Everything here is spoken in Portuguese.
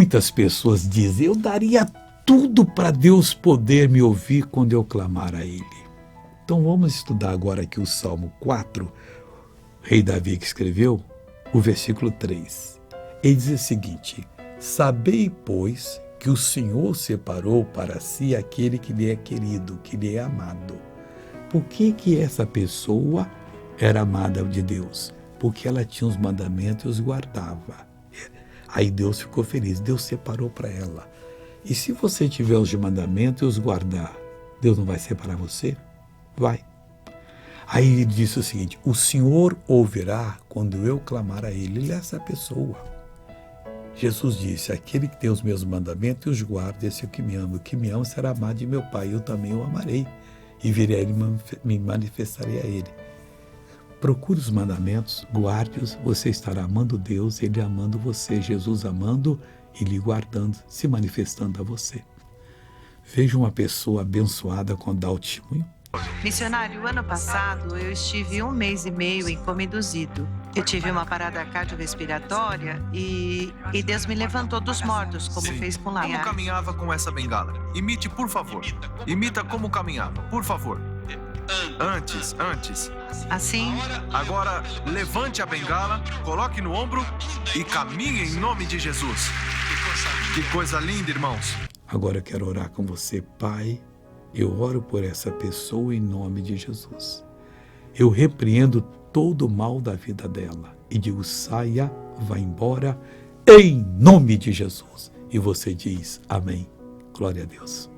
Muitas pessoas dizem, eu daria tudo para Deus poder me ouvir quando eu clamar a Ele. Então vamos estudar agora aqui o Salmo 4, o rei Davi que escreveu, o versículo 3. Ele diz o seguinte: sabei, pois, que o Senhor separou para si aquele que lhe é querido, que lhe é amado. Por que essa pessoa era amada de Deus? Porque ela tinha os mandamentos e os guardava. Aí Deus ficou feliz, Deus separou para ela. E se você tiver os mandamentos e os guardar, Deus não vai separar você? Vai. Aí ele disse o seguinte: o Senhor ouvirá quando eu clamar a Ele. Ele é essa pessoa. Jesus disse: aquele que tem os meus mandamentos e os guarda, esse é o que me ama. O que me ama será amado de meu Pai, eu também o amarei. E virei a Ele e me manifestarei a Ele. Procure os mandamentos, guarde-os, você estará amando Deus, Ele amando você, Jesus amando e lhe guardando, se manifestando a você. Veja uma pessoa abençoada quando dá o testemunho. Missionário, ano passado eu estive 1 mês e meio em coma induzido. Eu tive uma parada cardiorrespiratória e Deus me levantou dos mortos, como Sim. fez com Como Laia. caminhava com essa bengala? Imite, por favor. Imita como caminhava, por favor. Antes. Assim, Agora, levante a bengala, coloque no ombro e caminhe em nome de Jesus. Que coisa linda, irmãos. Agora eu quero orar com você, Pai. Eu oro por essa pessoa em nome de Jesus. Eu repreendo todo o mal da vida dela e digo: saia, vá embora, em nome de Jesus. E você diz: amém. Glória a Deus.